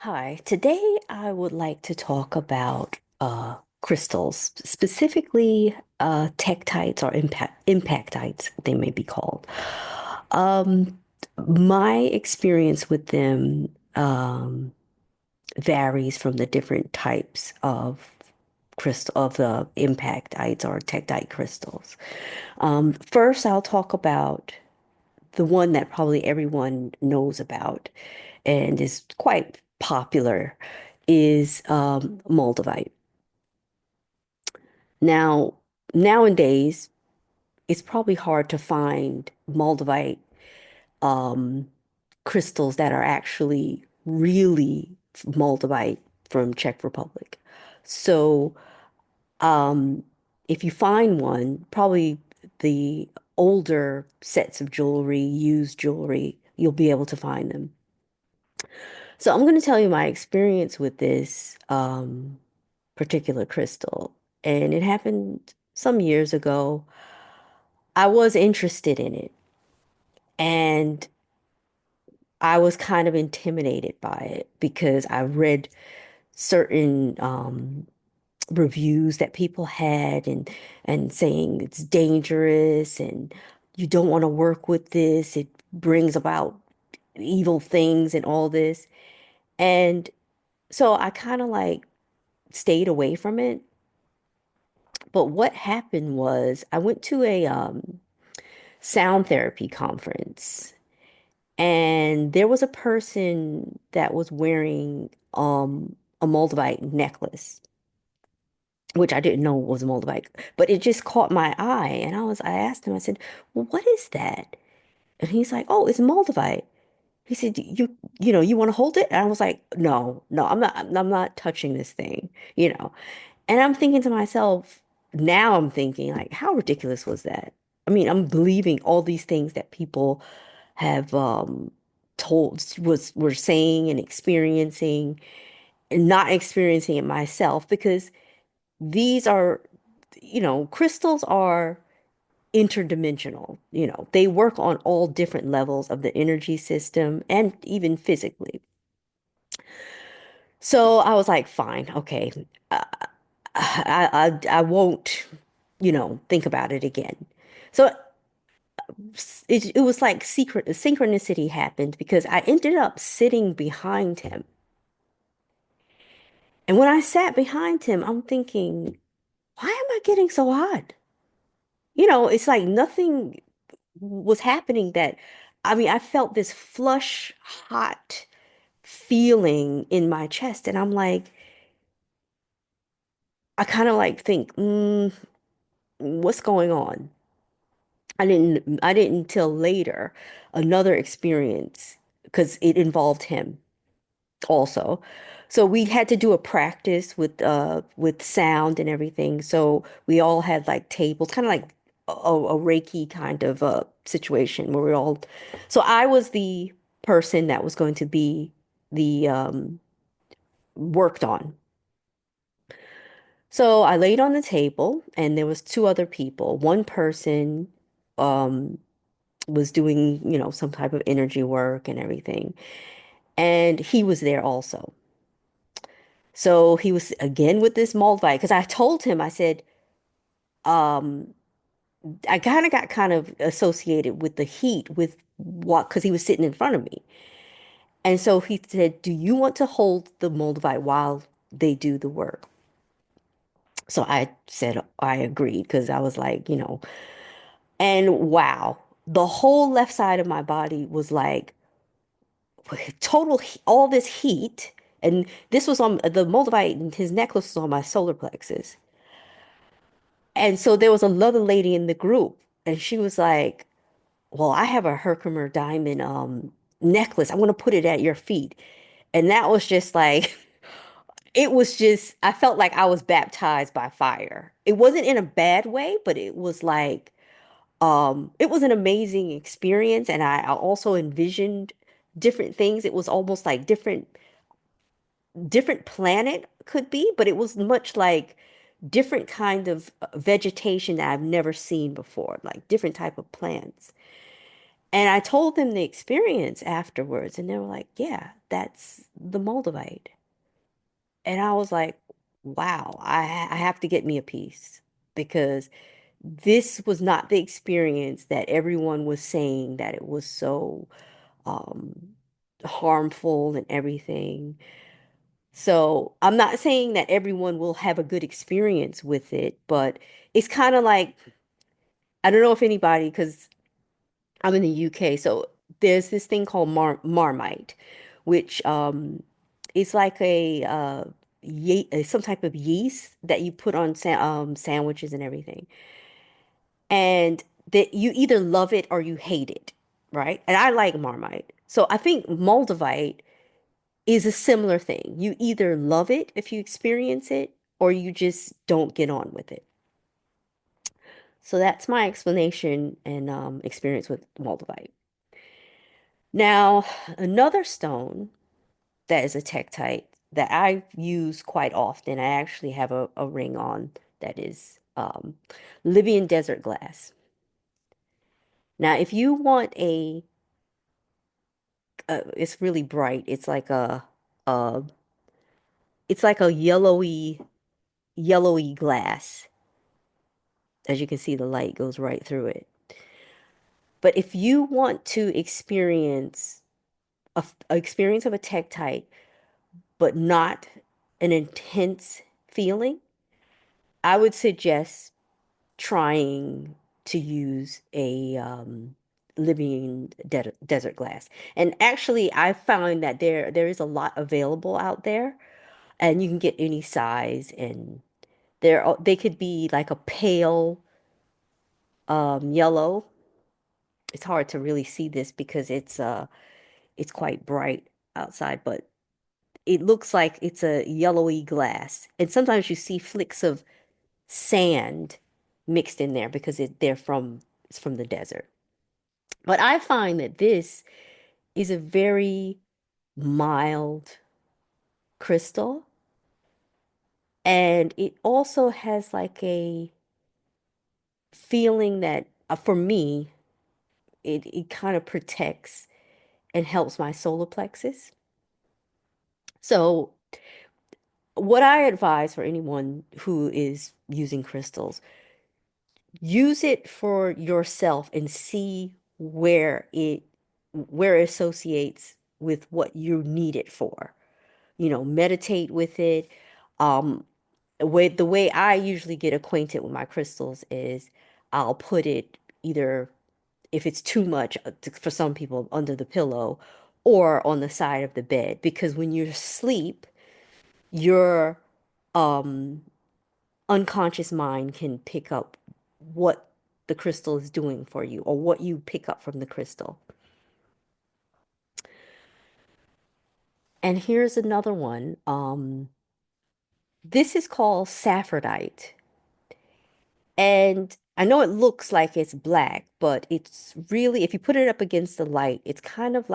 Hi, today I would like to talk about crystals, specifically tektites or impactites, they may be called. Um, my experience with them varies from the different types of crystal of the impactites or tektite crystals. First, I'll talk about the one that probably everyone knows about and is quite popular is Moldavite. Now, nowadays, it's probably hard to find Moldavite um, crystals that are actually really Moldavite from Czech Republic. So, um, if you find one, probably the older sets of jewelry, used jewelry, you'll be able to find them. So I'm going to tell you my experience with this particular crystal. And it happened some years ago. I was interested in it and I was kind of intimidated by it because I read certain reviews that people had and saying it's dangerous and you don't want to work with this. It brings about evil things and all this. And so I kind of like stayed away from it. But what happened was I went to a sound therapy conference and there was a person that was wearing a Moldavite necklace, which I didn't know was a Moldavite, but it just caught my eye and I asked him, I said, "Well, what is that?" And he's like, "Oh, it's Moldavite." He said, you want to hold it?" And I was like, "No, no, I'm not touching this thing, you know." And I'm thinking to myself, now I'm thinking, like, how ridiculous was that? I mean, I'm believing all these things that people have told were saying and experiencing, and not experiencing it myself because these are, crystals are interdimensional. They work on all different levels of the energy system and even physically. So I was like, fine, okay. Uh, I won't, think about it again. So it was like synchronicity happened because I ended up sitting behind him. And when I sat behind him, I'm thinking, why am I getting so hot? It's like nothing was happening that, I mean, I felt this flush, hot feeling in my chest. And I'm like, I kind of like think, what's going on? I didn't till later another experience because it involved him also. So we had to do a practice with sound and everything. So we all had like tables, kind of like a Reiki kind of situation where we all so I was the person that was going to be the worked on. So I laid on the table and there was two other people. One person um was doing, some type of energy work and everything. And he was there also. So he was again with this Moldavite because I told him, I said, um, I kind of associated with the heat with what, because he was sitting in front of me. And so he said, "Do you want to hold the Moldavite while they do the work?" So I said, I agreed because I was like, and wow, the whole left side of my body was like, all this heat, and this was on the Moldavite, his necklace was on my solar plexus. And so there was another lady in the group, and she was like, "Well, I have a Herkimer diamond necklace. I'm gonna put it at your feet." And that was just like it was just I felt like I was baptized by fire. It wasn't in a bad way, but it was like it was an amazing experience, and I also envisioned different things. It was almost like different planet could be, but it was much like different kind of vegetation that I've never seen before, like different type of plants. And I told them the experience afterwards, and they were like, yeah, that's the Moldavite. And I was like, wow, I have to get me a piece because this was not the experience that everyone was saying that it was so um, harmful and everything. So I'm not saying that everyone will have a good experience with it, but it's kind of like, I don't know if anybody, because I'm in the UK, so there's this thing called Marmite, which is like a ye some type of yeast that you put on sandwiches and everything. And that you either love it or you hate it, right? And I like Marmite. So I think Moldavite is a similar thing. You either love it if you experience it or you just don't get on with it. So that's my explanation and experience with Moldavite. Now, another stone that is a tektite that I use quite often, I actually have a ring on that is Libyan desert glass. Now, if you want it's really bright. Uh, it's like a yellowy glass. As you can see, the light goes right through it. But if you want to experience a experience of a tektite, but not an intense feeling, I would suggest trying to use a Libyan desert glass. And actually, I found that there is a lot available out there, and you can get any size, and they could be like a pale yellow. It's hard to really see this because it's quite bright outside, but it looks like it's a yellowy glass. And sometimes you see flicks of sand mixed in there because it's from the desert. But I find that this is a very mild crystal, and it also has like a feeling that for me it kind of protects and helps my solar plexus. So what I advise for anyone who is using crystals, use it for yourself and see where it associates with what you need it for. You know, meditate with it. Um, the way I usually get acquainted with my crystals is I'll put it either if it's too much for some people under the pillow or on the side of the bed because when you're asleep, your um unconscious mind can pick up what the crystal is doing for you or what you pick up from the crystal. And here's another one. This is called Saffordite. And I know it looks like it's black, but it's really, if you put it up against the light, it's kind of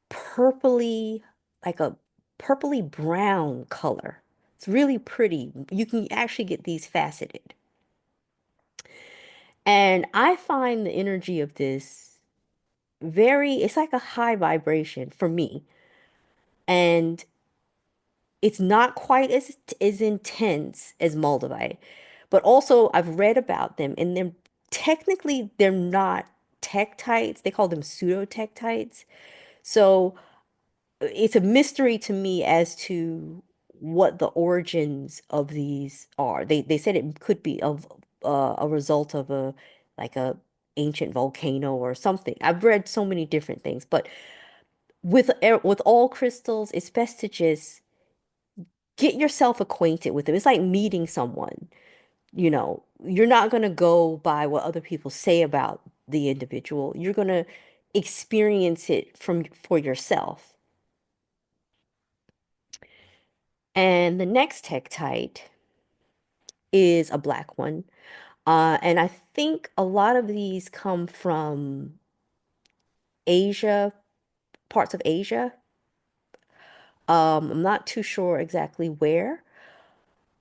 purpley, like a purpley brown color. It's really pretty. You can actually get these faceted. And I find the energy of this it's like a high vibration for me. And it's not quite as intense as Moldavite. But also I've read about them and they're not tektites. They call them pseudo tektites. So it's a mystery to me as to what the origins of these are. They said it could be of a result of a ancient volcano or something. I've read so many different things, but with all crystals, it's best to just get yourself acquainted with them. It's like meeting someone. You know, you're not going to go by what other people say about the individual. You're going to experience it for yourself. And the next tektite is a black one. And I think a lot of these come from Asia, parts of Asia. I'm not too sure exactly where,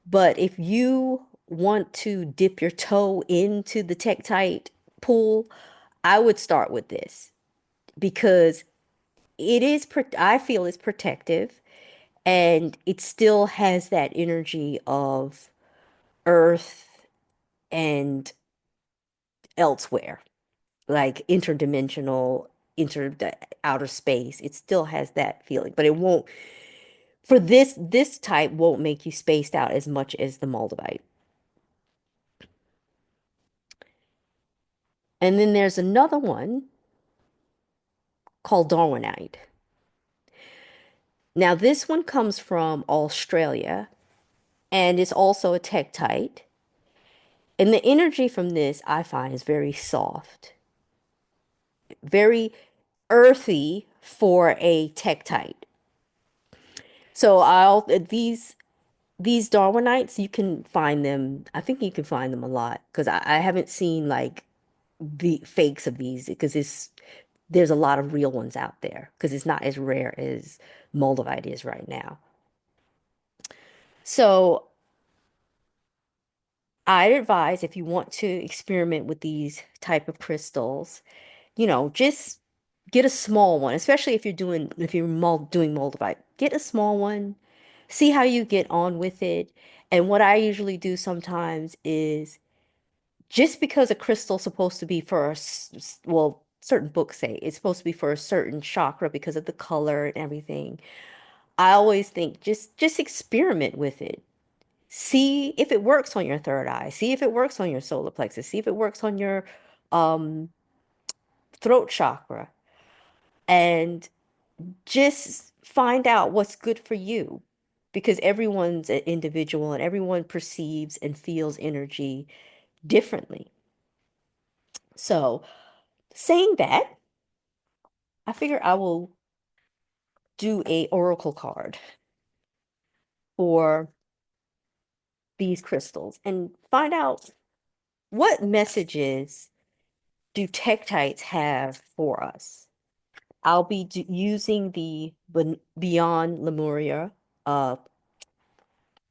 but if you want to dip your toe into the tektite pool, I would start with this because I feel it's protective and it still has that energy of earth and elsewhere, like interdimensional, the outer space. It still has that feeling, but it won't, for this type won't make you spaced out as much as the Moldavite. And then there's another one called Darwinite. Now, this one comes from Australia and it's also a tektite. And the energy from this I find is very soft, very earthy for a tektite. So I'll these Darwinites, you can find them. I think you can find them a lot because I haven't seen like the fakes of these because there's a lot of real ones out there because it's not as rare as Moldavite is right now. So I'd advise if you want to experiment with these type of crystals, just get a small one, especially if you're doing Moldavite. Get a small one, see how you get on with it. And what I usually do sometimes is just because a crystal's supposed to be for well, certain books say it's supposed to be for a certain chakra because of the color and everything. I always think just experiment with it. See if it works on your third eye. See if it works on your solar plexus. See if it works on your um, throat chakra. And just find out what's good for you because everyone's an individual and everyone perceives and feels energy differently. So, saying that, I figure I will do a oracle card for these crystals and find out what messages do tektites have for us. I'll be using the Beyond Lemuria uh,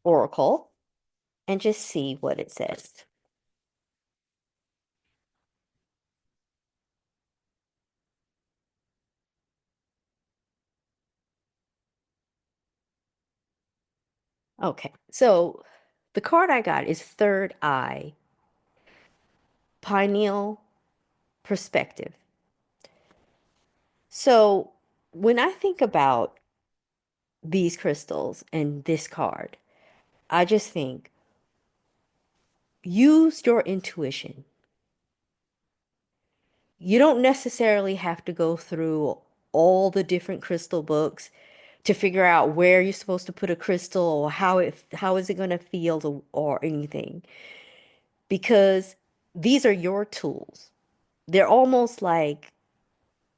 oracle and just see what it says. Okay, so the card I got is Third Eye, Pineal Perspective. So when I think about these crystals and this card, I just think use your intuition. You don't necessarily have to go through all the different crystal books to figure out where you're supposed to put a crystal or how is it going to feel or anything because these are your tools. They're almost like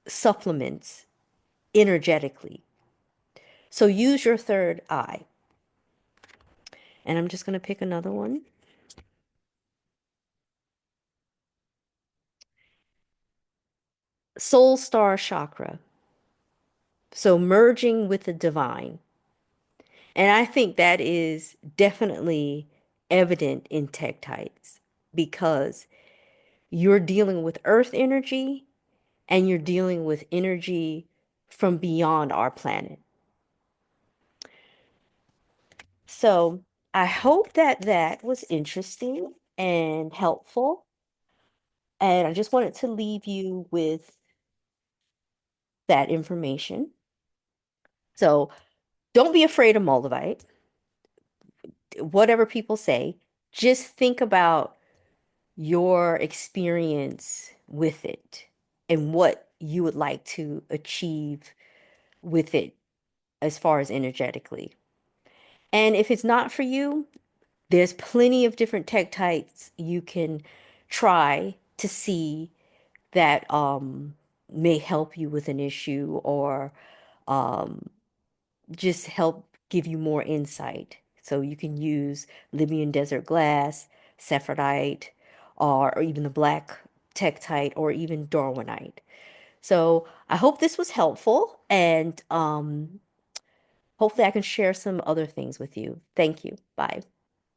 supplements energetically. So use your third eye. And I'm just going to pick another one. Soul Star Chakra. So merging with the divine. And I think that is definitely evident in tektites because you're dealing with earth energy and you're dealing with energy from beyond our planet. So I hope that that was interesting and helpful. And I just wanted to leave you with that information. So don't be afraid of Moldavite. Whatever people say, just think about your experience with it and what you would like to achieve with it as far as energetically. And if it's not for you, there's plenty of different tektites you can try to see that may help you with an issue or um, just help give you more insight. So you can use Libyan desert glass, Saffordite, or even the black tektite, or even Darwinite. So I hope this was helpful, and hopefully I can share some other things with you. Thank you. Bye.